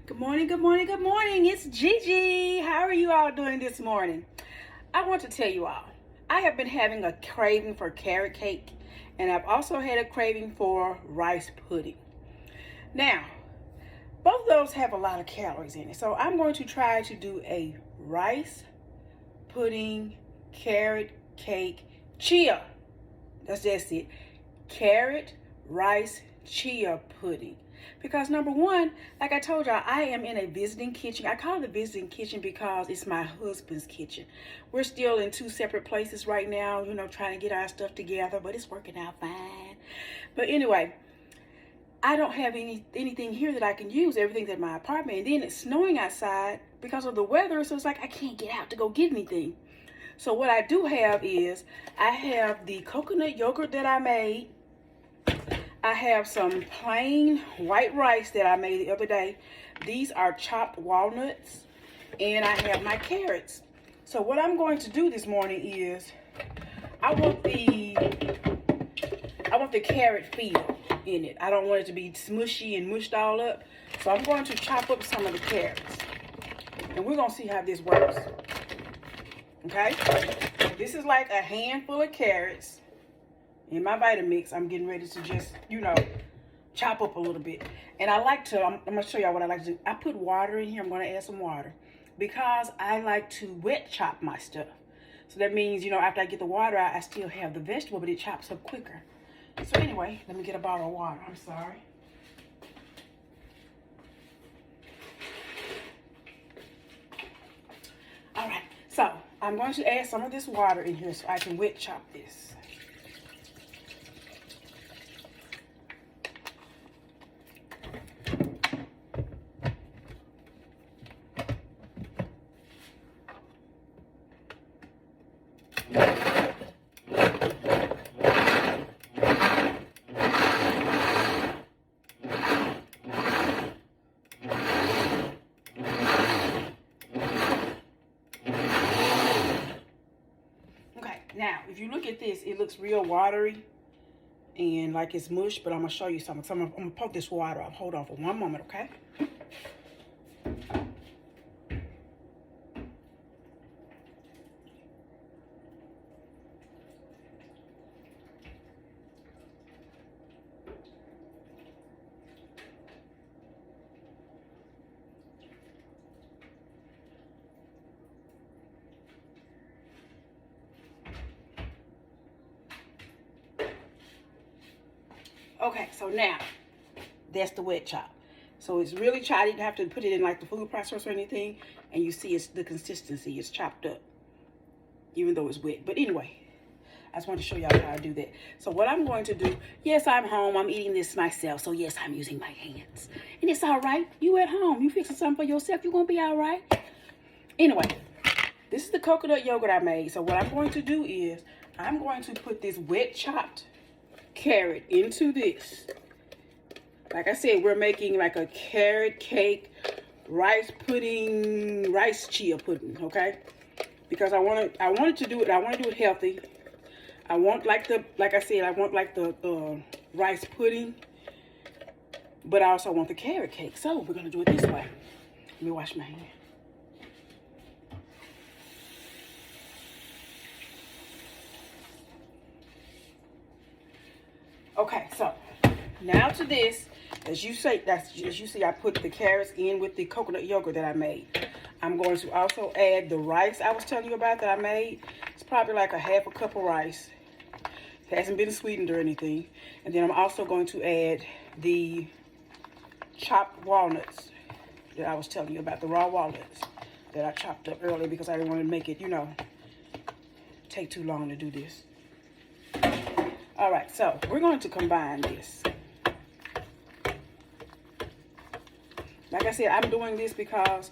Good morning, good morning, good morning. It's Gigi. How are you all doing this morning? I want to tell you all, I have been having a craving for carrot cake, and I've also had a craving for rice pudding. Now, both of those have a lot of calories in it, so I'm going to try to do a rice pudding, carrot cake, chia. That's just it. Carrot, rice, chia pudding. Because number one, like I told y'all, I am in a visiting kitchen. I call it a visiting kitchen because it's my husband's kitchen. We're still in two separate places right now, trying to get our stuff together, but it's working out fine. But anyway, I don't have anything here that I can use. Everything's at my apartment. And then it's snowing outside because of the weather, so it's like I can't get out to go get anything. So what I do have is, I have the coconut yogurt that I made. I have some plain white rice that I made the other day. These are chopped walnuts. And I have my carrots. So what I'm going to do this morning is, I want the carrot feel in it. I don't want it to be smushy and mushed all up. So I'm going to chop up some of the carrots. And we're going to see how this works. Okay? This is like a handful of carrots. In my Vitamix, I'm getting ready to just, chop up a little bit. And I'm going to show y'all what I like to do. I put water in here. I'm going to add some water because I like to wet chop my stuff. So that means, after I get the water out, I still have the vegetable, but it chops up quicker. So anyway, let me get a bottle of water. I'm sorry. All right. So I'm going to add some of this water in here so I can wet chop this. Now, if you look at this, it looks real watery and like it's mush, but I'm going to show you something. So I'm going to poke this water off. Hold on for one moment, okay? Okay, so now, that's the wet chop. So it's really chopped. You don't have to put it in like the food processor or anything. And you see the consistency is chopped up, even though it's wet. But anyway, I just wanted to show y'all how I do that. So what I'm going to do, yes, I'm home. I'm eating this myself. So yes, I'm using my hands. And it's all right. You at home. You fixing something for yourself. You're going to be all right. Anyway, this is the coconut yogurt I made. So what I'm going to do is, I'm going to put this wet chopped carrot into this. Like I said, we're making like a carrot cake, rice pudding, rice chia pudding, okay? Because I wanted to do it healthy. I want like the rice pudding, but I also want the carrot cake. So we're gonna do it this way. Let me wash my hand. Okay, so now to this, as you see, I put the carrots in with the coconut yogurt that I made. I'm going to also add the rice I was telling you about that I made. It's probably like a half a cup of rice. It hasn't been sweetened or anything. And then I'm also going to add the chopped walnuts that I was telling you about, the raw walnuts that I chopped up earlier because I didn't want to make it, take too long to do this. All right, so we're going to combine this. Like I said, I'm doing this because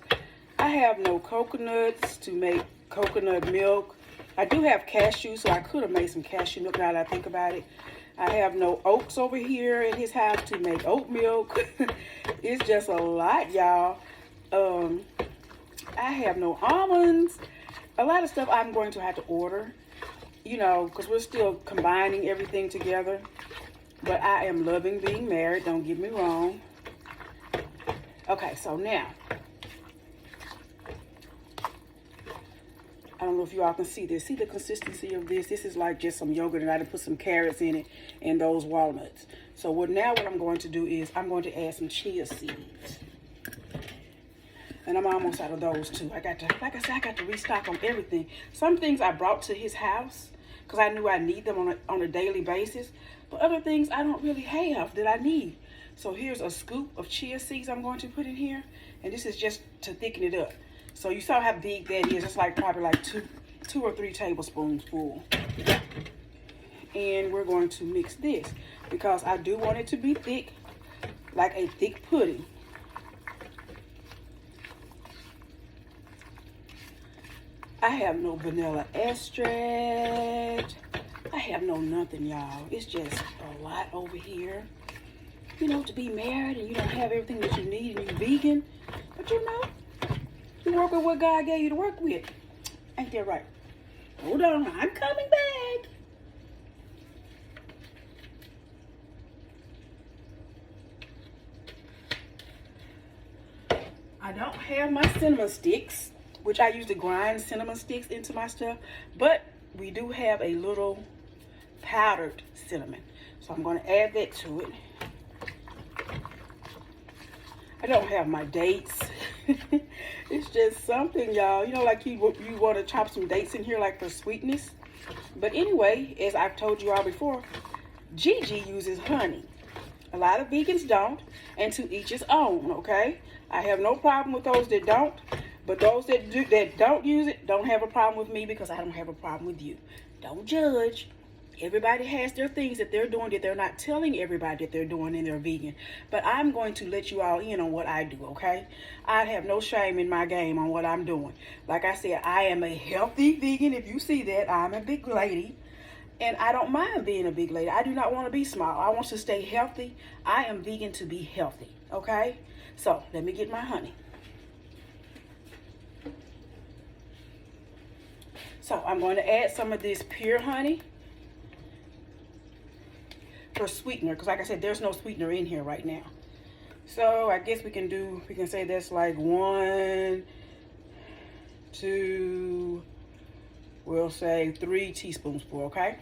I have no coconuts to make coconut milk. I do have cashews, so I could have made some cashew milk now that I think about it. I have no oats over here in his house to make oat milk. It's just a lot, y'all. I have no almonds. A lot of stuff I'm going to have to order. Because we're still combining everything together. But I am loving being married, don't get me wrong. Okay, so now, I don't know if you all can see this. See the consistency of this? This is like just some yogurt, and I done put some carrots in it and those walnuts. So what I'm going to do is I'm going to add some chia seeds. And I'm almost out of those too. I got to, like I said, I got to restock on everything. Some things I brought to his house because I knew I need them on a daily basis. But other things I don't really have that I need. So here's a scoop of chia seeds I'm going to put in here. And this is just to thicken it up. So you saw how big that is. It's like probably like two or three tablespoons full. And we're going to mix this because I do want it to be thick, like a thick pudding. I have no vanilla extract. I have no nothing, y'all. It's just a lot over here. You know, to be married and you don't have everything that you need and you're vegan. But you know, you work with what God gave you to work with. Ain't that right? Hold on, I'm coming back. I don't have my cinnamon sticks, which I use to grind cinnamon sticks into my stuff, but we do have a little powdered cinnamon. So I'm going to add that to it. I don't have my dates. It's just something, y'all. You know, like you want to chop some dates in here like for sweetness. But anyway, as I've told you all before, Gigi uses honey. A lot of vegans don't, and to each his own, okay? I have no problem with those that don't, but those that don't use it don't have a problem with me because I don't have a problem with you. Don't judge. Everybody has their things that they're doing that they're not telling everybody that they're doing and they're vegan. But I'm going to let you all in on what I do, okay? I have no shame in my game on what I'm doing. Like I said, I am a healthy vegan. If you see that, I'm a big lady. And I don't mind being a big lady. I do not want to be small. I want to stay healthy. I am vegan to be healthy, okay? So, let me get my honey. So, I'm going to add some of this pure honey for sweetener, because like I said, there's no sweetener in here right now. So I guess we can say that's like 1, 2, we'll say 3 teaspoons full, okay?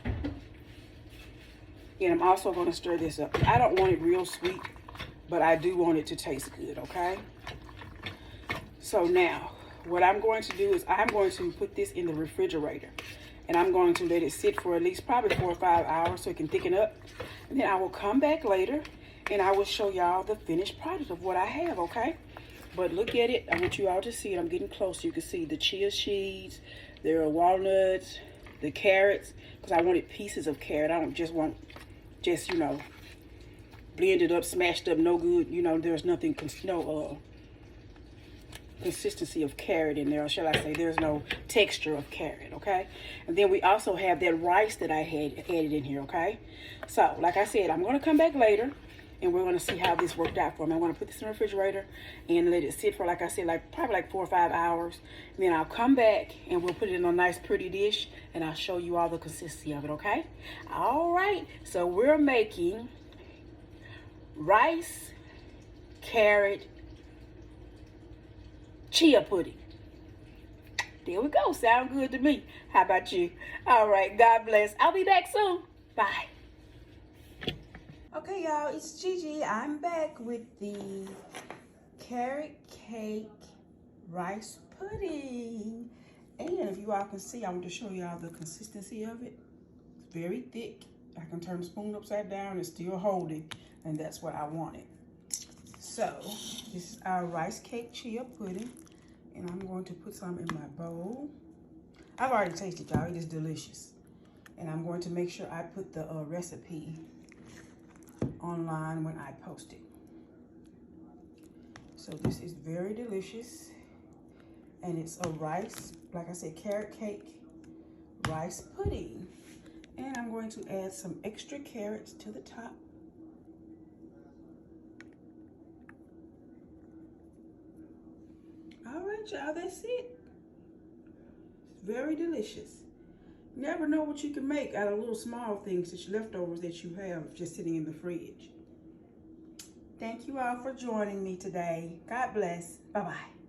And I'm also going to stir this up. I don't want it real sweet, but I do want it to taste good, okay? So now, what I'm going to do is I'm going to put this in the refrigerator. And I'm going to let it sit for at least probably 4 or 5 hours so it can thicken up. And then I will come back later and I will show y'all the finished product of what I have, okay? But look at it. I want you all to see it. I'm getting closer. You can see the chia seeds, there are walnuts, the carrots, because I wanted pieces of carrot. I don't just want you know, blended up, smashed up, no good. You know, there's nothing, no consistency of carrot in there, or shall I say there's no texture of carrot, okay? And then we also have that rice that I had added in here, okay? So like I said, I'm going to come back later and we're going to see how this worked out for me. I'm going to put this in the refrigerator and let it sit for, like I said, probably like 4 or 5 hours. And then I'll come back and we'll put it in a nice pretty dish and I'll show you all the consistency of it, okay? All right, so we're making rice, carrot, chia pudding. There we go. Sound good to me. How about you? All right. God bless. I'll be back soon. Bye. Okay, y'all. It's Gigi. I'm back with the carrot cake rice pudding. And if you all can see, I want to show y'all the consistency of it. It's very thick. I can turn the spoon upside down. It's still holding. And that's what I wanted. So, this is our rice cake chia pudding. And I'm going to put some in my bowl. I've already tasted, y'all. It is delicious. And I'm going to make sure I put the recipe online when I post it. So this is very delicious. And it's a rice, like I said, carrot cake rice pudding. And I'm going to add some extra carrots to the top. All right, y'all, that's it. It's very delicious. Never know what you can make out of little small things, that leftovers that you have just sitting in the fridge. Thank you all for joining me today. God bless. Bye-bye.